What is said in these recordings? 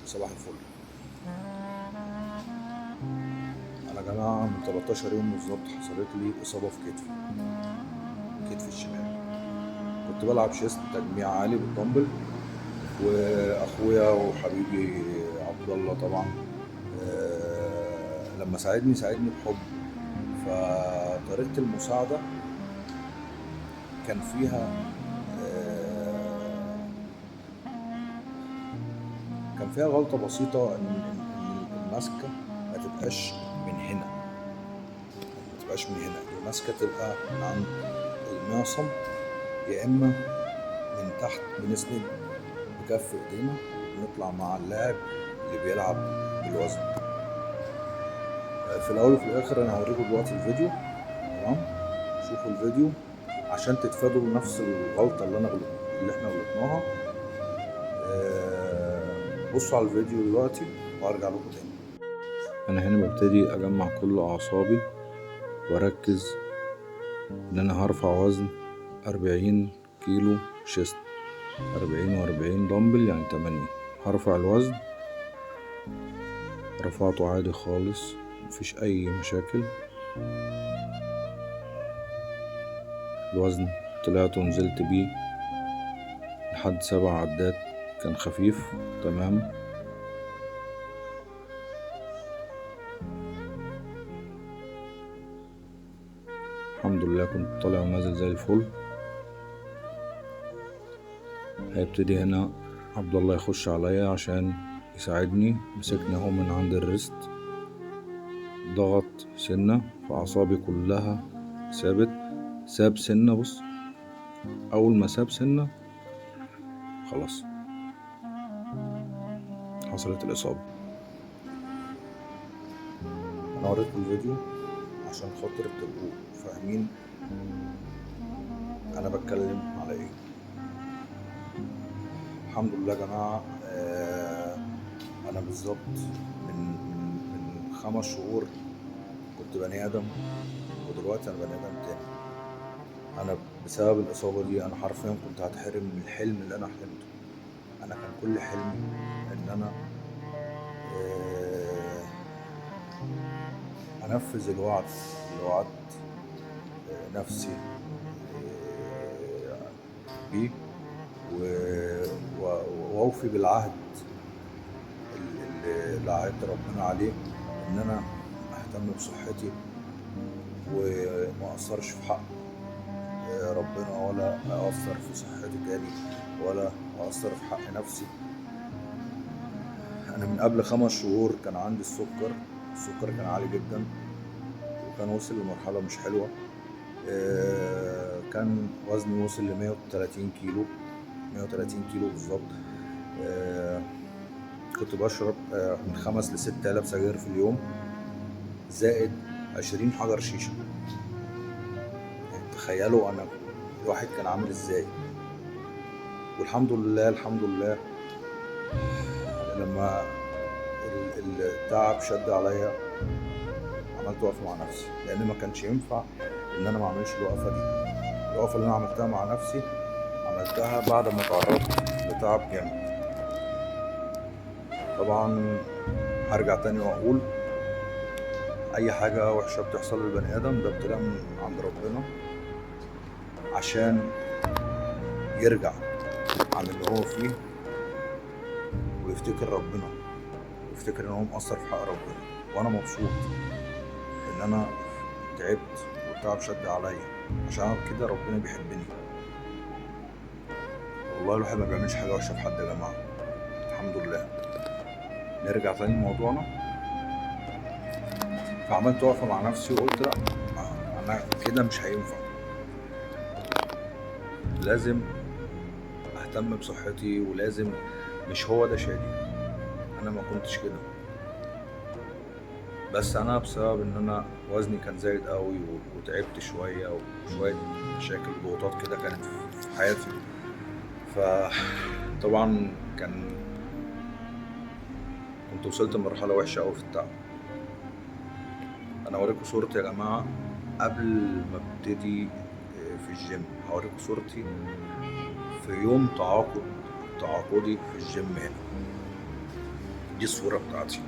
صباح الفل. انا يا جماعه من 13 يوم بالظبط حصلت لي اصابه في كتفي الشمال. كنت بلعب شيست تجميع عالي بالدمبل، واخويا وحبيبي عبد الله طبعا لما ساعدني بحب. فطريقه المساعده كان فيها آه، كان فيها غلطه بسيطه ان الماسكه ما تبقاش من هنا، الماسكه تبقى من عند المعصم، يا اما من تحت بنسند بكف ايدينا ونطلع مع اللاعب اللي بيلعب بالوزن. في الاول وفي الاخر انا هوريكم دلوقتي الفيديو، تمام؟ شوفوا الفيديو عشان تتفادوا نفس الغلطه اللي احنا غلطناها. بصوا على الفيديو دلوقتي وهرجع لكم تاني. انا هنا ببتدي اجمع كل اعصابي واركز ان انا هرفع وزن 40 كيلو شيست، 40 و40 دمبل يعني 80. هرفع الوزن، رفعته عادي خالص مفيش اي مشاكل. الوزن طلعت ونزلت بيه لحد 7 عدات، كان خفيف تمام. الحمد لله كنت طالع ونازل زي الفل. هيبتدي هنا عبد الله يخش عليا عشان يساعدني. مسكني اهو من عند الريست، ضغط سنة فأعصابي كلها ساب سنة. بص، أول ما ساب سنة خلاص حصلت الإصابة. أنا وريتكم الفيديو عشان خاطر تبقوا فاهمين أنا بتكلم على إيه. الحمد لله يا جماعة. أنا بالظبط من 5 شهور كنت بني آدم، ودلوقتي أنا بني آدم تاني. أنا بسبب الإصابة دي أنا حرفيا كنت هتحرم من الحلم اللي أنا حلمته. أنا كان كل حلمي إن أنا أنفذ الوعد اللي وعدت نفسي بيه، وأوفي بالعهد اللي عهدت ربنا عليه، إن أنا أهتم بصحتي وما أقصرش في حق ربنا، ولا أقصر في صحتي تاني، ولا أقصر في حق نفسي. أنا من قبل 5 شهور كان عندي السكر كان عالي جدا، وكان وصل لمرحلة مش حلوة. كان وزني وصل ل 130 كيلو بالظبط. كنت بشرب من 5 ل 6 علب سجاير في اليوم، زائد 20 حجر شيشة. يعني تخيلوا أنا الواحد كان عامل إزاي. والحمد لله لما التعب شد عليا عملت وقفة مع نفسي، لأن ما كانش ينفع إن أنا ما أعملش الوقفة دي. الوقفة اللي أنا عملتها مع نفسي عملتها بعد ما تعرضت لتعب جامد. طبعا هرجع تاني وأقول أي حاجة وحشة بتحصل للبني آدم ده ابتلاء من عند ربنا، عشان يرجع عن اللي هو فيه ويفتكر ربنا، ويفتكر إن هو مقصر في حق ربنا. وأنا مبسوط إن أنا تعبت والتعب شد عليا، عشان كده ربنا بيحبني. والله الواحد ما بيعملش حاجة وحشة في حد يا جماعة، الحمد لله. نرجع تاني لموضوعنا. فعملت وقفة مع نفسي وقلت لا، أنا كده مش هينفع، لازم أهتم بصحتي، ولازم مش هو ده شادي. أنا ما كنتش كده، بس أنا بسبب إن أنا وزني كان زايد قوي وتعبت شوية وشوية مشاكل وضغوطات كده كانت في حياتي. فطبعا كنت وصلت لمرحلة وحشة قوي في التعب. أنا هوريكم صورتي يا جماعة قبل ما ابتدي في الجيم. هوريكم صورتي في يوم تعاقدي في الجيم هنا. دي الصورة بتاعتي.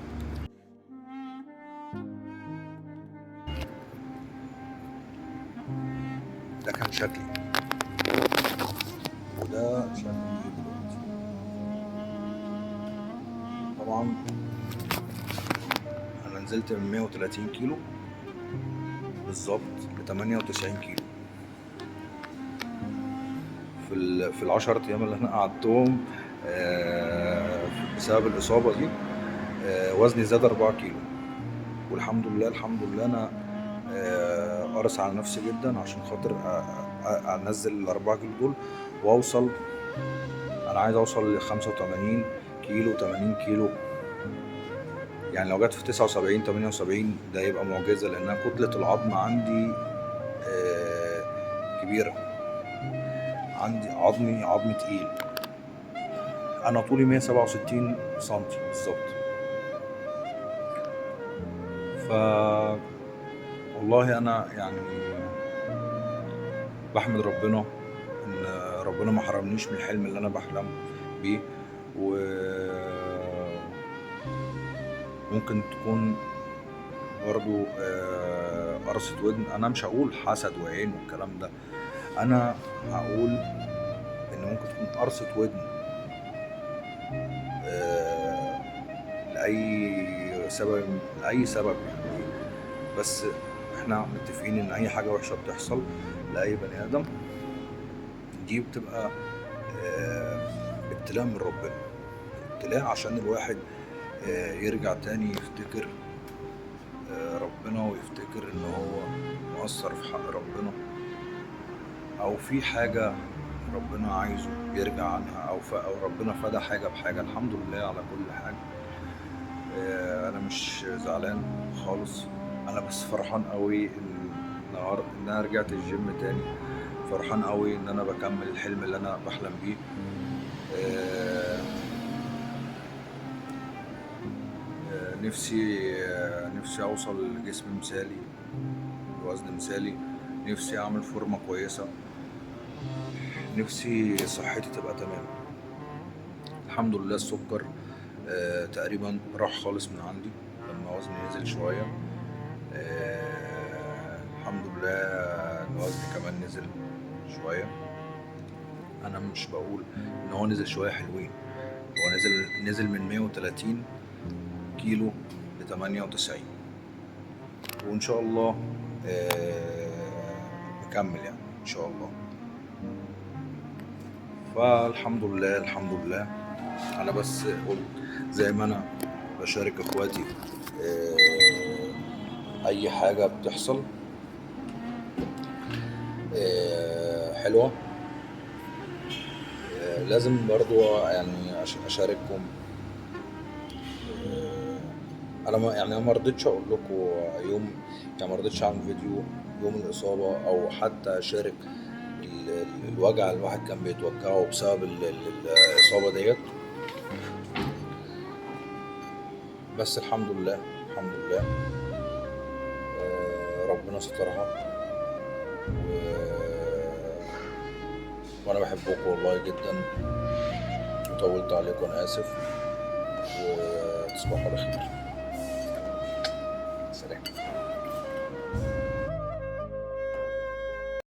ده كان شكلي وده شكلي دلوقتي. طبعا انا نزلت من 130 كيلو بالظبط ل 98 كيلو في ال10 ايام اللي انا قعدتهم بسبب الاصابة دي. وزني زاد 4 كيلو، والحمد لله الحمد لله. انا قارص على نفسي جدا عشان خاطر انزل ال4 كيلو دول واوصل. انا عايز اوصل ل 85 كيلو 80 كيلو، يعني لو جت في 79 78 ده يبقى معجزة، لأنها كتلة العظم عندي كبيرة. عندي عظم تقيل. أنا طولي 167 سنتي بالظبط. والله أنا يعني بحمد ربنا إن ربنا ما حرمنيش من الحلم اللي أنا بحلم بيه. وممكن تكون برضو قرصة ودن. انا مش هقول حسد وعين والكلام ده، انا هقول ان ممكن تكون قرصة ودن لأي سبب يعني. بس احنا متفقين ان اي حاجة وحشة بتحصل لأي بني ادم دي بتبقى ابتلاء من ربنا، ابتلاء عشان الواحد يرجع تاني يفتكر ربنا، ويفتكر ان هو مقصر في حق ربنا، او في حاجة ربنا عايزه يرجع عنها، او ربنا فدى حاجة بحاجة. الحمد لله على كل حاجة. انا مش زعلان خالص، انا بس فرحان قوي النهارده ان انا رجعت الجيم تاني. فرحان قوي ان انا بكمل الحلم اللي انا بحلم بيه. نفسي اوصل لجسم مثالي، وزن مثالي. نفسي اعمل فورمة كويسة. نفسي صحتي تبقى تمام. الحمد لله السكر تقريبا راح خالص من عندي لما وزني نزل شوية. الحمد لله ان وزني كمان نزل شوية. انا مش بقول ان هو نزل شوية حلوين، هو نزل من 130 كيلو ل 98، وان شاء الله نكمل يعني ان شاء الله. فالحمد لله الحمد لله. انا بس قلت زي ما انا بشارك اخواتي اي حاجة بتحصل حلوة، لازم برضو يعني اشارككم. انا ما رضيتش اقول لكم يوم، يعني ما رضيتش اعمل فيديو يوم الاصابة، او حتى اشارك الوجع اللي الواحد كان بيتوجعه بسبب الاصابة ديت. بس الحمد لله الحمد لله ربنا سترها. وانا بحبكم والله جدا، وطولت عليكم انا اسف، وتصبحوا على خير.